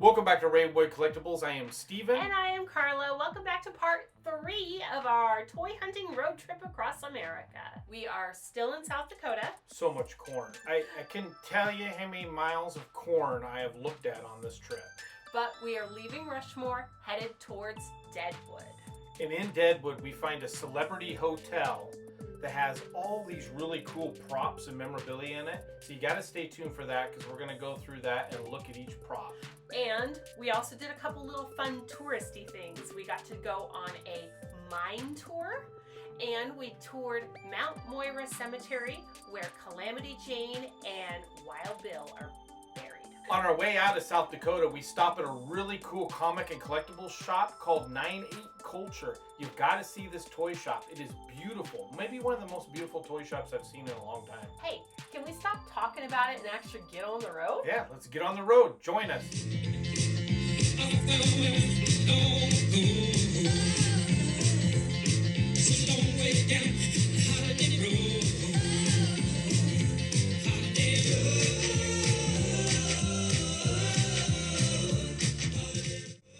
Welcome back to Deadwood Collectibles. I am Steven. And I am Carla. Welcome back to part 3 of our toy hunting road trip across America. We are still in South Dakota. So much corn. I can tell you how many miles of corn I have looked at on this trip. But we are leaving Rushmore, headed towards Deadwood. And in Deadwood, we find a celebrity hotel that has all these really cool props and memorabilia in it. So you got to stay tuned for that because we're going to go through that and look at each prop. And we also did a couple little fun touristy things. We got to go on a mine tour, and we toured Mount Moira Cemetery, where Calamity Jane and Wild Bill are buried. On our way out of South Dakota, we stop at a really cool comic and collectibles shop called 98 Culture. You've got to see this toy shop. It is beautiful. Maybe one of the most beautiful toy shops I've seen in a long time. Hey, can we stop talking about it and actually get on the road? Yeah, let's get on the road. Join us.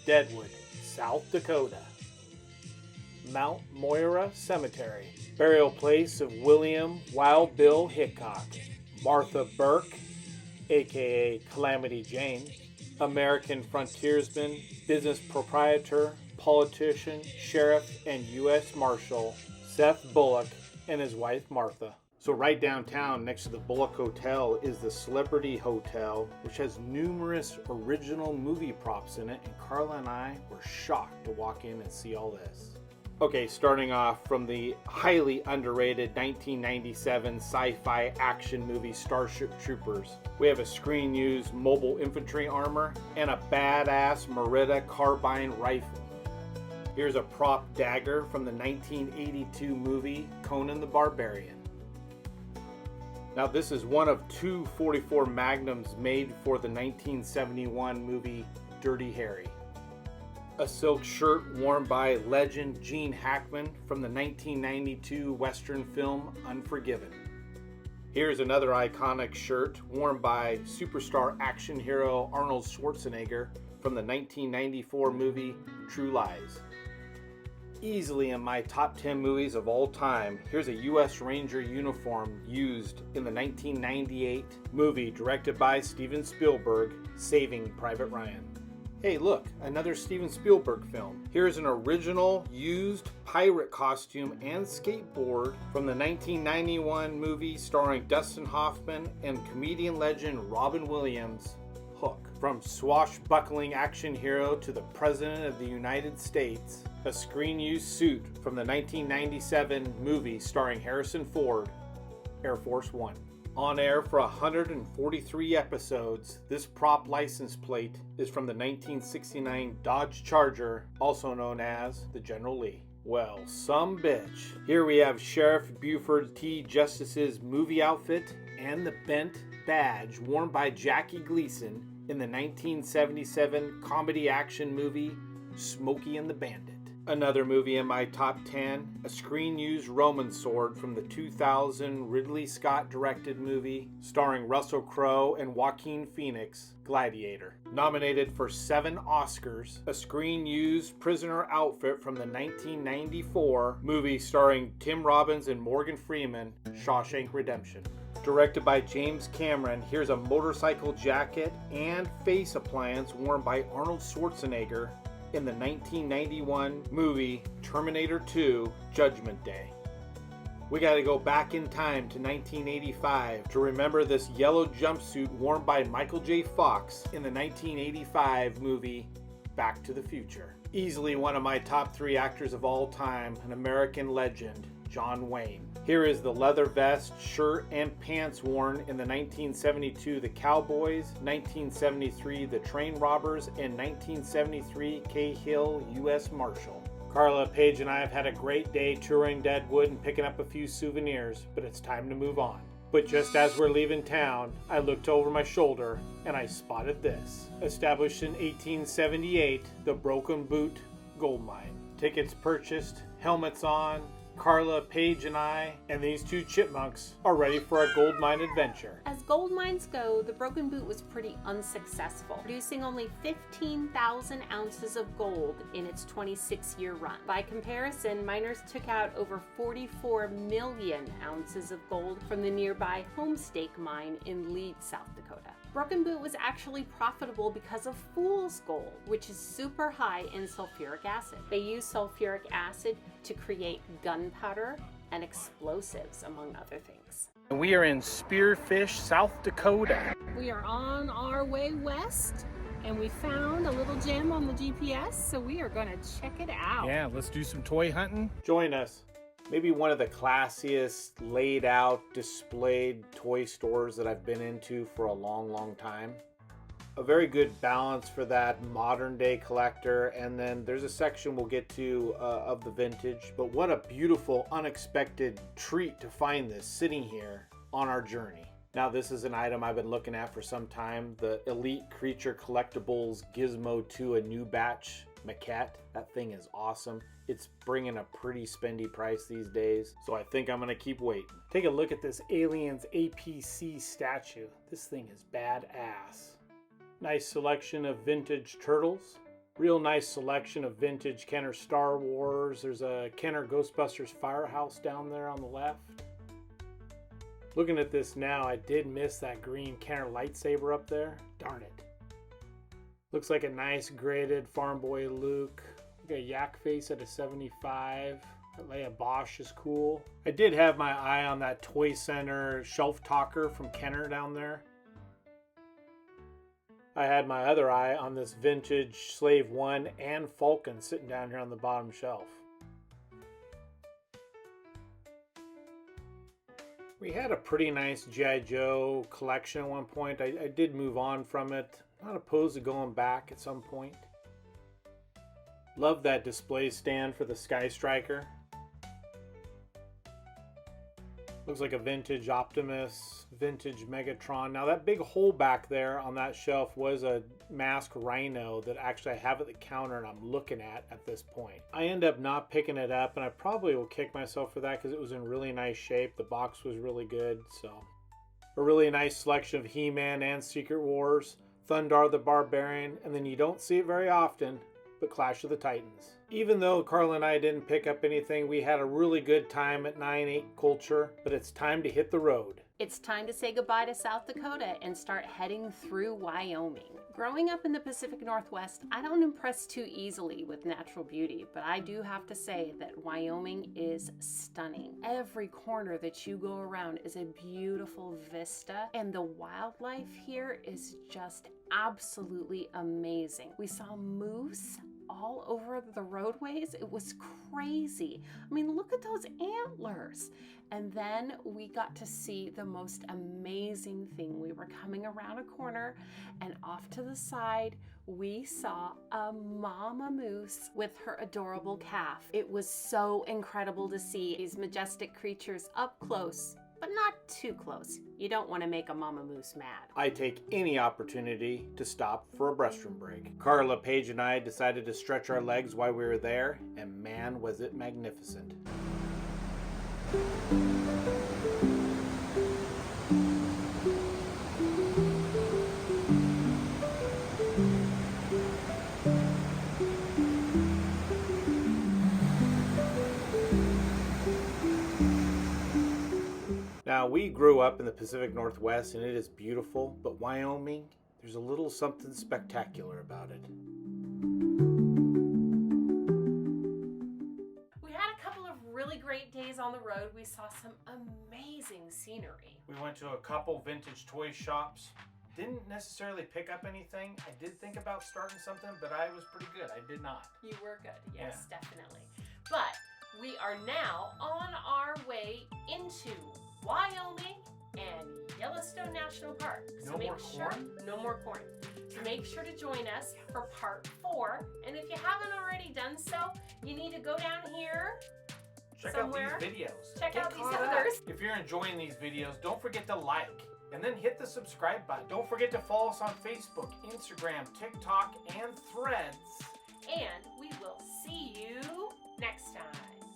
Deadwood, South Dakota. Mount Moira Cemetery, burial place of William Wild Bill Hickok, Martha Burke, aka Calamity Jane, American frontiersman, business proprietor, politician, sheriff, and U.S. Marshal Seth Bullock and his wife Martha. So right downtown next to the Bullock Hotel is the Celebrity Hotel, which has numerous original movie props in it, and Carla and I were shocked to walk in and see all this. Okay, starting off from the highly underrated 1997 sci-fi action movie Starship Troopers, we have a screen-used mobile infantry armor and a badass Merida carbine rifle. Here's a prop dagger from the 1982 movie Conan the Barbarian. Now this is one of two 44 Magnums made for the 1971 movie Dirty Harry. A silk shirt worn by legend Gene Hackman from the 1992 Western film Unforgiven. Here's another iconic shirt worn by superstar action hero Arnold Schwarzenegger from the 1994 movie True Lies. Easily in my top 10 movies of all time, here's a U.S. Ranger uniform used in the 1998 movie directed by Steven Spielberg, Saving Private Ryan. Hey look, another Steven Spielberg film. Here's an original used pirate costume and skateboard from the 1991 movie starring Dustin Hoffman and comedian legend Robin Williams, Hook. From swashbuckling action hero to the President of the United States, a screen-used suit from the 1997 movie starring Harrison Ford, Air Force One. On air for 143 episodes, this prop license plate is from the 1969 Dodge Charger, also known as the General Lee. Well, some bitch. Here we have Sheriff Buford T. Justice's movie outfit and the bent badge worn by Jackie Gleason in the 1977 comedy action movie Smokey and the Bandit. Another movie in my top 10, a screen-used Roman sword from the 2000 Ridley Scott directed movie starring Russell Crowe and Joaquin Phoenix, Gladiator. Nominated for 7 Oscars, a screen-used prisoner outfit from the 1994 movie starring Tim Robbins and Morgan Freeman, Shawshank Redemption. Directed by James Cameron, here's a motorcycle jacket and face appliance worn by Arnold Schwarzenegger in the 1991 movie Terminator 2: Judgment Day. We gotta go back in time to 1985 to remember this yellow jumpsuit worn by Michael J. Fox in the 1985 movie Back to the Future. Easily one of my top 3 actors of all time, an American legend, John Wayne. Here is the leather vest, shirt, and pants worn in the 1972 The Cowboys, 1973 The Train Robbers, and 1973 Cahill U.S. Marshal. Carla, Paige, and I have had a great day touring Deadwood and picking up a few souvenirs, but it's time to move on. But just as we're leaving town, I looked over my shoulder and I spotted this. Established in 1878, the Broken Boot Gold Mine. Tickets purchased, helmets on, Carla, Paige, and I, and these two chipmunks are ready for our gold mine adventure. As gold mines go, the Broken Boot was pretty unsuccessful, producing only 15,000 ounces of gold in its 26-year run. By comparison, miners took out over 44 million ounces of gold from the nearby Homestake mine in Leeds, South Dakota. Broken Boot was actually profitable because of fool's gold, which is super high in sulfuric acid. They use sulfuric acid to create gunpowder and explosives, among other things. And we are in Spearfish, South Dakota. We are on our way west, and we found a little gem on the GPS, so we are going to check it out. Yeah, let's do some toy hunting. Join us. Maybe one of the classiest laid out, displayed toy stores that I've been into for a long, long time. A very good balance for that modern day collector, and then there's a section we'll get to of the vintage. But what a beautiful, unexpected treat to find this sitting here on our journey. Now this is an item I've been looking at for some time, the Elite Creature Collectibles Gizmo 2, a new batch maquette. That thing is awesome. It's bringing a pretty spendy price these days, so I think I'm gonna keep waiting. Take a look at this Aliens APC statue. This thing is badass. Nice selection of vintage turtles. Real nice selection of vintage Kenner Star Wars. There's a Kenner Ghostbusters Firehouse down there on the left. Looking at this now, I did miss that green Kenner lightsaber up there. Darn it. Looks like a nice graded Farm Boy Luke. Got a Yak Face at a 75. Leia Bosch is cool. I did have my eye on that Toy Center shelf talker from Kenner down there. I had my other eye on this vintage Slave 1 and Falcon sitting down here on the bottom shelf. We had a pretty nice G.I. Joe collection at one point. I did move on from it. Not opposed to going back at some point. Love that display stand for the Sky Striker. Looks like a vintage Optimus, vintage Megatron. Now that big hole back there on that shelf was a masked Rhino that actually I have at the counter and I'm looking at this point. I end up not picking it up, and I probably will kick myself for that because it was in really nice shape. The box was really good, so. A really nice selection of He-Man and Secret Wars, Thundar the Barbarian, and then you don't see it very often, but Clash of the Titans. Even though Carla and I didn't pick up anything, we had a really good time at 9/8 Culture, but it's time to hit the road. It's time to say goodbye to South Dakota and start heading through Wyoming. Growing up in the Pacific Northwest, I don't impress too easily with natural beauty, but I do have to say that Wyoming is stunning. Every corner that you go around is a beautiful vista, and the wildlife here is just absolutely amazing. We saw moose all over the roadways. It was crazy. I mean, look at those antlers. And then we got to see the most amazing thing. We were coming around a corner, and off to the side, we saw a mama moose with her adorable calf. It was so incredible to see these majestic creatures up close, but not too close. You don't want to make a mama moose mad. I take any opportunity to stop for a restroom break. Carla, Paige, and I decided to stretch our legs while we were there, and man, was it magnificent. Now, we grew up in the Pacific Northwest and it is beautiful, but Wyoming, there's a little something spectacular about it. We had a couple of really great days on the road. We saw some amazing scenery. We went to a couple vintage toy shops. Didn't necessarily pick up anything. I did think about starting something, but I was pretty good. I did not. You were good, yes, yeah. Definitely. But we are now on our way into Wyoming and Yellowstone National Park. So no more corn. So make sure to join us for part 4. And if you haven't already done so, you need to go down here somewhere. Out these videos. Check out these others. If you're enjoying these videos, don't forget to like and then hit the subscribe button. Don't forget to follow us on Facebook, Instagram, TikTok, and Threads. And we will see you next time.